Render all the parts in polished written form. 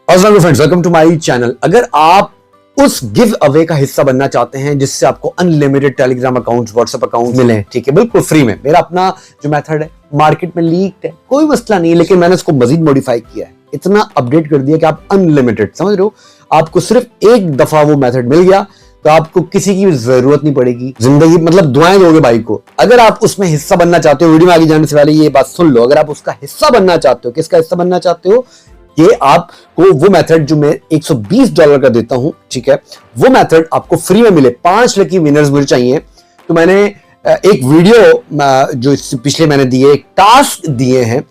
अस्सलाम friends, welcome to my channel. अगर आप उस गिव अवे का हिस्सा बनना चाहते हैं जिससे आपको unlimited Telegram account, WhatsApp account मिले, ठीक है, बिल्कुल फ्री में। मेरा अपना जो मेथड है मार्केट में लीक्ड है, कोई मसला नहीं है, लेकिन मैंने उसको मजीद मॉडिफाई किया है, इतना अपडेट कर दिया कि आप अनलिमिटेड, समझ रहे हो, आपको सिर्फ एक दफा वो मेथड मिल गया तो आपको किसी की जरूरत नहीं पड़ेगी। जिंदगी मतलब दुआएं दोगे भाई को। अगर आप उसमें हिस्सा बनना चाहते हो, वीडियो में आगे जाने से पहले ये बात सुन लो, अगर आप उसका हिस्सा बनना चाहते हो, किसका हिस्सा बनना चाहते हो, ये आपको वो मेथड जो मैं $120 का देता हूं, ठीक है, वो मेथड आपको फ्री में मिले। 5 लकी विनर्स मुझे चाहिए। तो मैंने एक वीडियो जो पिछले मैंने दिए, एक टास्क दिए हैं,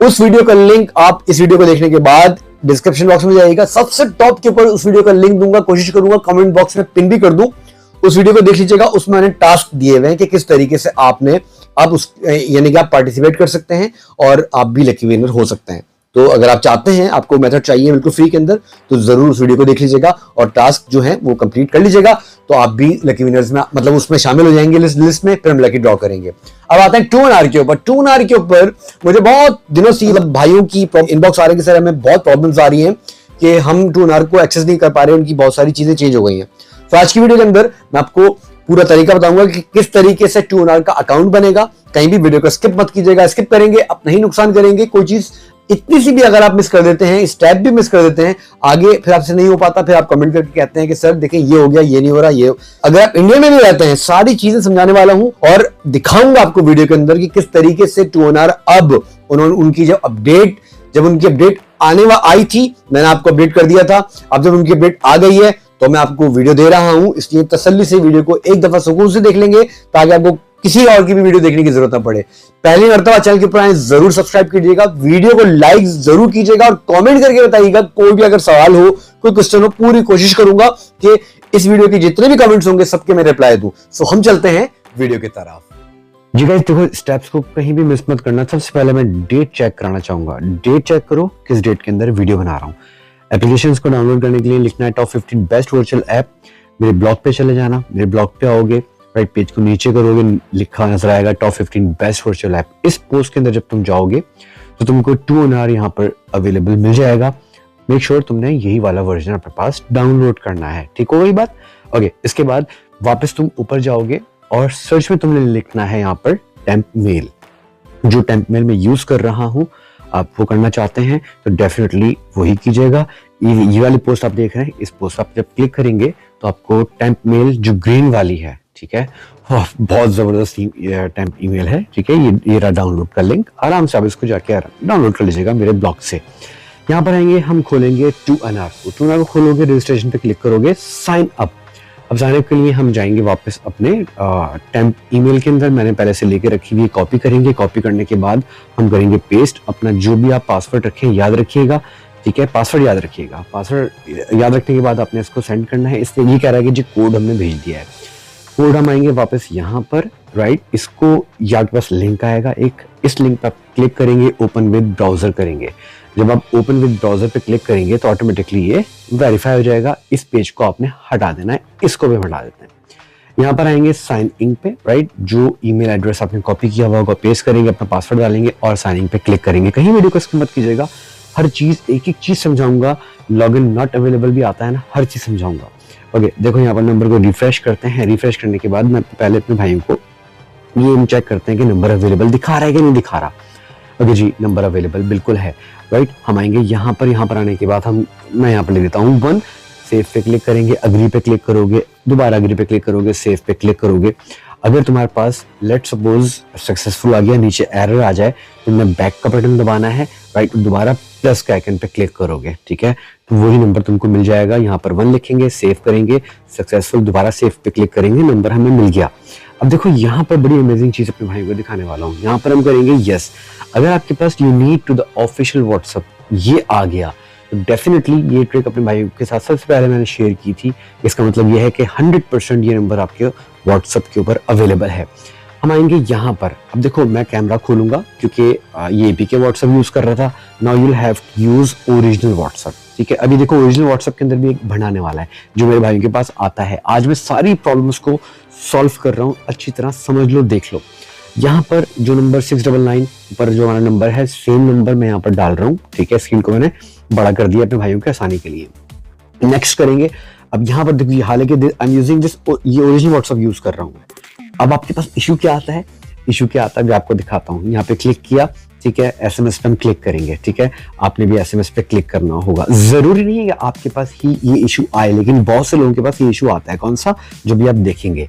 उस वीडियो का लिंक आप इस वीडियो को देखने के बाद डिस्क्रिप्शन बॉक्स में जाइएगा, सबसे टॉप के ऊपर उस वीडियो का लिंक दूंगा, कोशिश करूंगा कमेंट बॉक्स में पिन भी कर दूं, उस वीडियो को देख लीजिएगा। उसमें मैंने टास्क दिए हुए हैं कि किस तरीके से आप उस यानी कि आप पार्टिसिपेट कर सकते हैं और आप भी लकी विनर हो सकते हैं। तो अगर आप चाहते हैं, आपको मेथड चाहिए बिल्कुल फ्री के अंदर, तो जरूर उस वीडियो को देख लीजिएगा और टास्क जो है वो कंप्लीट कर लीजिएगा, तो आप भी लकी विनर्स में मतलब उसमें शामिल हो जाएंगे लिस्ट में, फिर हम लकी ड्रॉ करेंगे। अब आते हैं 2NR के ऊपर। 2NR के ऊपर मुझे बहुत दिनों से मतलब भाइयों की इनबॉक्स आ रहे हैं कि सर हमें बहुत प्रॉब्लम्स आ रही हैं कि हम 2NR को एक्सेस नहीं कर पा रहे हैं, उनकी बहुत सारी चीजें चेंज हो गई हैं। तो आज की वीडियो के अंदर मैं आपको पूरा तरीका बताऊंगा कि किस तरीके से 2NR का अकाउंट बनेगा। कहीं भी वीडियो को स्किप मत कीजिएगा, स्किप करेंगे आप नहीं नुकसान करेंगे। कोई चीज इतनी सी भी अगर आप मिस कर देते हैं, स्टेप भी मिस कर देते हैं, आगे फिर आपसे नहीं हो पाता, फिर आप कमेंट करके कहते हैं कि सर देखें ये हो गया, ये नहीं हो रहा, ये। अगर आप इंडिया में भी रहते हैं, सारी चीजें समझाने वाला हूं और दिखाऊंगा आपको वीडियो के अंदर कि किस तरीके से 2NR अब उन्होंने उनकी जब उनकी अपडेट आई थी, मैंने आपको अपडेट कर दिया था। अब जब उनकी अपडेट आ गई है तो मैं आपको वीडियो दे रहा हूं, इसलिए तसल्ली से वीडियो को एक दफा सुकून से देख लेंगे ताकि आपको किसी और की भी वीडियो देखने की जरूरत ना पड़े। पहली मर्तबा चैनल के ऊपर आए जरूर सब्सक्राइब कीजिएगा, वीडियो को लाइक जरूर कीजिएगा और कमेंट करके बताइएगा कोई भी अगर सवाल हो, कोई क्वेश्चन हो, पूरी कोशिश करूंगा कि इस वीडियो के जितने भी कमेंट्स होंगे सबके मैं रिप्लाई दूं। सो हम चलते हैं वीडियो की तरफ। जी गाइस, देखो स्टेप्स को कहीं भी मिस मत करना। सबसे पहले मैं डेट चेक कराना चाहूंगा। डेट चेक करो किस डेट के अंदर वीडियो बना रहा हूँ। एप्लीकेशंस को डाउनलोड करने के लिए लिखना है टॉप 15 बेस्ट वर्चुअल ऐप। मेरे ब्लॉग पे चले जाना, मेरे ब्लॉग पे आओगे, राइट पेज को नीचे करोगे, लिखा नजर आएगा टॉप 15 बेस्ट वर्चुअल ऐप। इस पोस्ट के अंदर जब तुम जाओगे तो तुमको 2NR यहाँ पर अवेलेबल मिल जाएगा। मेक श्योर तुमने यही वाला वर्जन अपने पास डाउनलोड करना है, ठीक हो गई बात। ओके, इसके बाद वापस तुम ऊपर जाओगे और सर्च में तुमने लिखना है यहाँ पर टेम्प मेल। जो टेम्प मेल मैं यूज कर रहा हूँ, आप वो करना चाहते हैं तो डेफिनेटली वही कीजिएगा। ये वाली पोस्ट आप देख रहे हैं, इस पोस्ट आप जब क्लिक करेंगे तो आपको टेम्प मेल जो ग्रीन वाली है, ठीक है, बहुत जबरदस्त टेम्प ईमेल है, ठीक है, ये रहा डाउनलोड का लिंक। आराम से आप इसको जाके डाउनलोड कर लीजिएगा मेरे ब्लॉग से। यहाँ पर आएंगे, हम खोलेंगे 2NR को। 2NR को खोलोगे, रजिस्ट्रेशन पे क्लिक करोगे, साइन अप। अब साइन अप के लिए हम जाएंगे वापस अपने टेम्प ईमेल के अंदर, मैंने पहले से लेके रखी हुई, कॉपी करेंगे। कॉपी करने के बाद हम करेंगे पेस्ट। अपना जो भी आप पासवर्ड रखें याद रखिएगा, ठीक है, पासवर्ड याद रखिएगा। पासवर्ड याद रखने के बाद आपने इसको सेंड करना है। इसलिए ये कह रहा है कि जी कोड हमने भेज दिया है। कोड हम आएंगे वापस यहाँ पर, राइट, इसको यहाँ के पास लिंक आएगा एक, इस लिंक पर आप क्लिक करेंगे, ओपन विद ब्राउजर करेंगे। जब आप ओपन विद ब्राउजर पे क्लिक करेंगे तो ऑटोमेटिकली ये वेरीफाई हो जाएगा। इस पेज को आपने हटा देना है, इसको भी हटा देते हैं। यहाँ पर आएंगे साइन इन पे, राइट, जो ईमेल एड्रेस आपने कॉपी किया हुआ होगा पेस्ट करेंगे, अपना पासवर्ड डालेंगे और साइन इन पे क्लिक करेंगे। कहीं वीडियो को स्किप मत कीजिएगा, हर चीज एक एक चीज समझाऊंगा। लॉग इन नॉट अवेलेबल भी आता है ना, हर चीज समझाऊंगा। ओके, देखो यहाँ पर नंबर को रिफ्रेश करते हैं। रिफ्रेश करने के बाद मैं पहले अपने भाइयों को ये चेक करते हैं कि नंबर अवेलेबल दिखा रहा है कि नहीं दिखा रहा। ओके जी, नंबर अवेलेबल बिल्कुल है, राइट। हम आएंगे यहाँ पर आने के बाद मैं यहाँ पर ले लेता हूँ 1। सेव पे क्लिक करेंगे, अग्री पे क्लिक करोगे, दोबारा अग्री पे क्लिक करोगे, सेव पे क्लिक करोगे। अगर तुम्हारे पास लेट सपोज सक्सेसफुल आ गया, नीचे एरर आ जाए, तो तुमने बैक का बटन दबाना है, राइट, दोबारा प्लस का आइकन पे क्लिक करोगे, ठीक है, तो वही नंबर तुमको मिल जाएगा। यहाँ पर 1 लिखेंगे, सेव करेंगे, सक्सेसफुल, दोबारा सेव पे क्लिक करेंगे, नंबर हमें मिल गया। अब देखो यहाँ पर बड़ी अमेजिंग चीज अपने भाई को दिखाने वाला हूँ। यहाँ पर हम करेंगे यस। अगर आपके पास you need to the official WhatsApp ये आ गया तो डेफिनेटली ये ट्रिक अपने भाई के साथ सबसे पहले मैंने शेयर की थी। इसका मतलब ये है कि 100% ये नंबर आपके व्हाट्सएप के ऊपर अवेलेबल है। हम आएंगे यहाँ पर। अब देखो मैं कैमरा खोलूंगा क्योंकि ये APK व्हाट्सएप यूज कर रहा था। Now you will have to use original WhatsApp, ठीक है। अभी देखो ओरिजिनल व्हाट्सएप के अंदर भी एक बढ़ाने वाला है जो मेरे भाइयों के पास आता है। आज मैं सारी प्रॉब्लम्स को सॉल्व कर रहा हूँ, अच्छी तरह समझ लो, देख लो। यहाँ पर जो नंबर 699 पर जो हमारा नंबर है, सेम नंबर मैं यहाँ पर डाल रहा हूँ, ठीक है। स्क्रीन को मैंने बड़ा कर दिया अपने भाइयों के आसानी के लिए। नेक्स्ट करेंगे, अब यहाँ पर देखिए, हालांकि आई एम यूजिंग दिस, ये ओरिजिनल व्हाट्सएप यूज कर रहा हूँ मैं। अब आपके पास इशू क्या आता है, इशू क्या आता है मैं आपको दिखाता हूँ। यहाँ पे क्लिक किया, ठीक है, एसएमएस पे हम क्लिक करेंगे, ठीक है, आपने भी एसएमएस पे क्लिक करना होगा। जरूरी नहीं है कि आपके पास ही ये इशू आए, लेकिन बहुत से लोगों के पास ये इशू आता है। कौन सा, जो भी आप देखेंगे,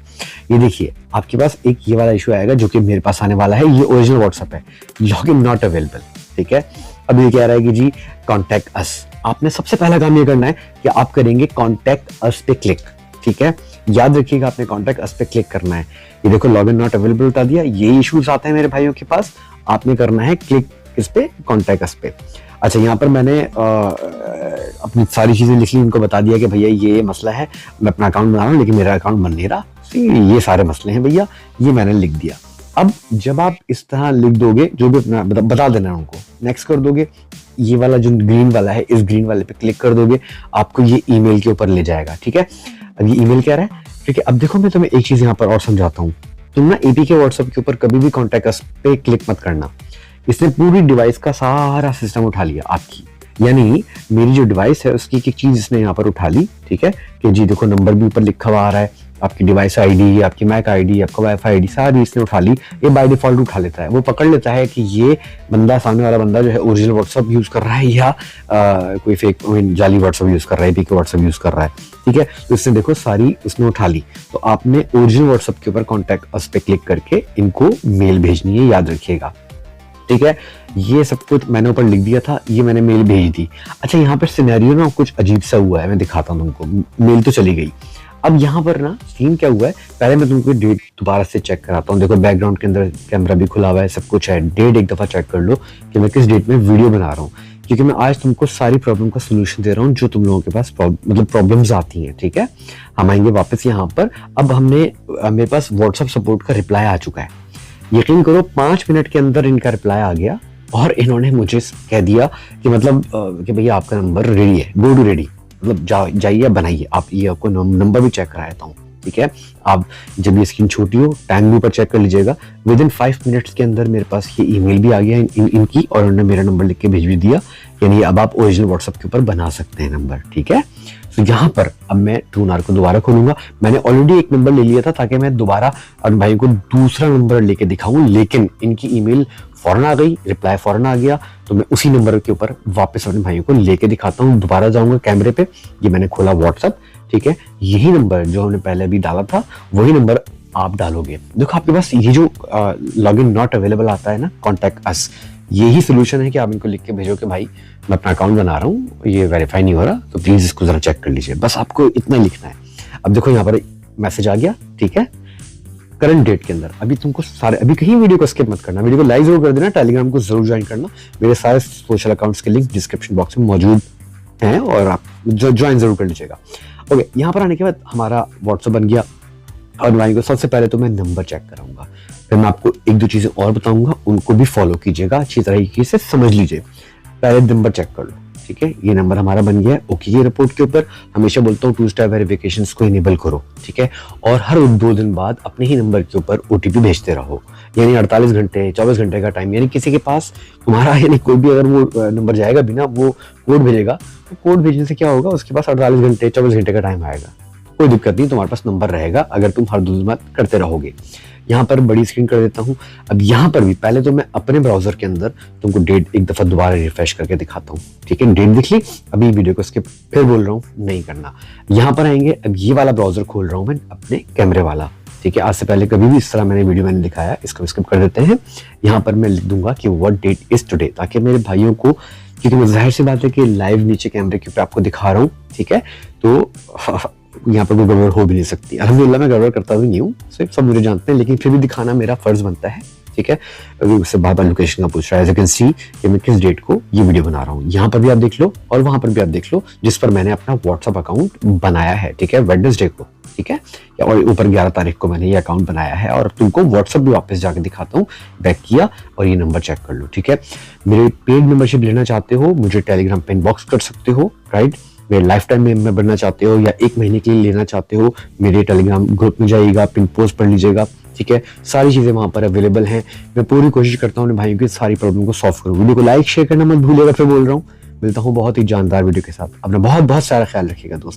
ये देखिए आपके पास एक ये वाला इशू आएगा जो कि मेरे पास आने वाला है। ये ओरिजिनल व्हाट्सएप है, लॉगिन नॉट अवेलेबल, ठीक है। अब ये कह रहा है कि जी कॉन्टैक्ट अस। आपने सबसे पहला काम ये करना है कि आप करेंगे कॉन्टैक्ट अस पे क्लिक, ठीक है, याद रखिएगा आपने कॉन्टैक्ट अस पे क्लिक करना है। ये देखो लॉगिन नॉट अवेलेबल बता दिया, ये इश्यूज आते हैं मेरे भाइयों के पास, आपने करना है क्लिक किस पे, कॉन्टैक्ट अस पे। अच्छा, यहाँ पर मैंने अपनी सारी चीजें लिख ली, उनको बता दिया कि भैया ये मसला है, मैं अपना अकाउंट बना रहा हूँ लेकिन मेरा अकाउंट बन नहीं रहा, ये सारे मसले हैं भैया, ये मैंने लिख दिया। अब जब आप इस तरह लिख दोगे, जो भी अपना बता देना है उनको, नेक्स्ट कर दोगे, ये वाला जो ग्रीन वाला है, इस ग्रीन वाले पे क्लिक कर दोगे, आपको ये ईमेल के ऊपर ले जाएगा, ठीक है। अब ये ईमेल क्या रहा है, ठीक है। अब देखो मैं तुम्हें एक चीज यहाँ पर और समझाता हूँ, तुम ना एपीके व्हाट्सएप के ऊपर कभी भी कॉन्टैक्ट अस पे क्लिक मत करना। इसने पूरी डिवाइस का सारा सिस्टम उठा लिया आपकी, यानी मेरी जो डिवाइस है उसकी एक चीज इसने यहाँ पर उठा ली, ठीक है, कि जी देखो नंबर भी ऊपर लिखा हुआ आ रहा है, आपकी डिवाइस आईडी, आपकी मैक आईडी, आपका वाईफाई आईडी, सारी इसने उठा ली। ये बाय डिफॉल्ट उठा लेता है, वो पकड़ लेता है कि ये बंदा, सामने वाला बंदा जो है ओरिजिनल व्हाट्सएप यूज कर रहा है या कोई फेक जाली व्हाट्सएप यूज कर रहा है, एपीके व्हाट्सएप यूज कर रहा है, ठीक है। तो इसने देखो सारी इसने उठा ली। तो आपने ओरिजिनल व्हाट्सएप के ऊपर कॉन्टैक्ट अस पे क्लिक करके इनको मेल भेजनी है, याद रखिएगा, ठीक है। ये सब कुछ मैंने ऊपर लिख दिया था, ये मैंने मेल भेज दी। अच्छा, यहाँ पर सिनेरियो ना कुछ अजीब सा हुआ है, मैं दिखाता हूँ तुमको। मेल तो चली गई, अब यहाँ पर ना सीन क्या हुआ है, पहले मैं तुमको डेट दोबारा से चेक कराता हूँ। देखो बैकग्राउंड के अंदर कैमरा भी खुला हुआ है, सब कुछ है। डेट एक दफा चेक कर लो कि मैं किस डेट में वीडियो बना रहा हूँ, क्योंकि मैं आज तुमको सारी प्रॉब्लम का सोल्यूशन दे रहा हूँ जो तुम लोगों के पास मतलब प्रॉब्लम्स आती हैं, ठीक है। हम आएंगे वापस यहाँ पर। अब मेरे पास व्हाट्सएप सपोर्ट का रिप्लाई आ चुका है, यकीन करो 5 मिनट के अंदर इनका रिप्लाई आ गया और इन्होंने मुझे कह दिया कि मतलब कि भैया आपका नंबर रेडी है, गो टू रेडी, मतलब जाइए बनाइए आप, ये आपको नंबर भी चेक करा देता हूँ, ठीक है। आप जब ये स्क्रीन छोटी हो टाइम भी ऊपर चेक कर लीजिएगा। विद इन 5 मिनट्स के अंदर मेरे पास ये ईमेल भी आ गया इनकी, और उन्होंने मेरा नंबर लिख के भेज भी दिया, यानी अब आप ओरिजिनल व्हाट्सएप के ऊपर बना सकते हैं नंबर, ठीक है। तो यहाँ पर अब मैं TrueNar को दोबारा खोलूंगा। मैंने ऑलरेडी एक नंबर ले लिया था ताकि मैं दोबारा अपने भाई को दूसरा नंबर लेके दिखाऊं, लेकिन इनकी ईमेल फौरन आ गई, रिप्लाई फौरन आ गया, तो मैं उसी नंबर के ऊपर वापस अपने भाइयों को लेके दिखाता हूँ। दोबारा जाऊंगा कैमरे पे, ये मैंने खोला व्हाट्सएप, ठीक है। यही नंबर जो हमने पहले अभी डाला था वही नंबर आप डालोगे। देखो आपके पास ये जो लॉगिन नॉट अवेलेबल आता है ना, कॉन्टैक्ट अस, यही सोल्यूशन है कि आप इनको लिख के भेजो कि भाई मैं अपना अकाउंट बना रहा हूँ, ये वेरीफाई नहीं हो रहा, तो प्लीज इसको जरा चेक कर लीजिए। बस आपको इतना लिखना है। अब देखो यहाँ पर मैसेज आ गया, ठीक है, करंट डेट के अंदर। अभी तुमको सारे, अभी कहीं वीडियो को स्किप मत करना, वीडियो को लाइक जरूर कर देना, टेलीग्राम को जरूर ज्वाइन करना। मेरे सारे सोशल अकाउंट्स के लिंक डिस्क्रिप्शन बॉक्स में मौजूद हैं और आप ज्वाइन जरूर कर लीजिएगा। ओके, यहाँ पर आने के बाद हमारा व्हाट्सएप बन गया और भाई को सबसे पहले तो मैं नंबर चेक कराऊंगा, फिर मैं आपको एक दो चीजें और बताऊंगा, उनको भी फॉलो कीजिएगा, अच्छी तरीके से समझ लीजिए। पहले नंबर चेक कर लो, ठीक है, ये नंबर हमारा बन गया है। ओके, ये रिपोर्ट के ऊपर हमेशा बोलता हूँ 2 स्टेप वेरिफिकेशंस को इनेबल करो, ठीक है, और हर 2 दिन बाद अपने ही नंबर के ऊपर OTP भेजते रहो, यानी 48 घंटे 24 घंटे का टाइम, यानी किसी के पास तुम्हारा, यानी कोई भी अगर वो नंबर जाएगा बिना, वो कोड भेजेगा, तो कोड भेजने से क्या होगा, उसके पास 48 घंटे 24 घंटे का टाइम आएगा, कोई दिक्कत नहीं, तुम्हारे पास नंबर रहेगा अगर तुम हर 2 दिन बाद करते रहोगे। यहाँ पर बड़ी स्क्रीन कर देता हूँ। अब यहाँ पर भी पहले तो मैं अपने ब्राउजर के अंदर तुमको डेट एक दफा दोबारा रिफ्रेश करके दिखाता हूँ, ठीक है। डेट दिख ली, अभी वीडियो को स्किप फिर बोल रहा हूँ नहीं करना। यहाँ पर आएंगे, अब ये वाला ब्राउजर खोल रहा हूँ मैं, अपने कैमरे वाला, ठीक है। आज से पहले कभी भी इस तरह वीडियो मैंने दिखाया, इसको स्किप कर देते हैं। यहाँ पर मैं लिख दूंगा कि व्हाट डेट इज टुडे, ताकि मेरे भाइयों को, क्योंकि मैं जाहिर सी बात है कि लाइव नीचे कैमरे के ऊपर आपको दिखा रहा हूँ, ठीक है, तो यहाँ पर कोई गड़बड़ हो भी नहीं सकती। अल्हम्दुलिल्लाह मैं गड़बड़ करता भी नहीं हूँ, सिर्फ सब मुझे जानते हैं, लेकिन फिर भी दिखाना मेरा फर्ज बनता है, ठीक है। अभी उससे बार बार लोकेशन का पूछ रहा है, एज यू कैन सी कि मैं किस डेट को ये वीडियो बना रहा हूँ। यहाँ पर भी आप देख लो और वहां पर भी आप देख लो, जिस पर मैंने अपना व्हाट्सएप अकाउंट बनाया है, ठीक है, वेडनेसडे को, ठीक है, और ऊपर 11 तारीख को मैंने ये अकाउंट बनाया है। और तुमको व्हाट्सएप भी वापस जाके दिखाता हूँ, बैक किया और ये नंबर चेक कर लो, ठीक है। मेरे पेड मेंबरशिप लेना चाहते हो, मुझे टेलीग्राम पे इनबॉक्स कर सकते हो, राइट। मेरे लाइफ टाइम में बनना चाहते हो या 1 महीने के लिए लेना चाहते हो, मेरे टेलीग्राम ग्रुप में जाइएगा, पिन पोस्ट पढ़ लीजिएगा, ठीक है। सारी चीजें वहां पर अवेलेबल हैं। मैं पूरी कोशिश करता हूँ भाइयों की सारी प्रॉब्लम को सॉल्व करूँ। वीडियो को लाइक शेयर करना मत भूलिएगा, फिर बोल रहा हूँ मिलता हूँ बहुत ही जानदार वीडियो के साथ। अपना बहुत बहुत सारा ख्याल रखिएगा दोस्तों।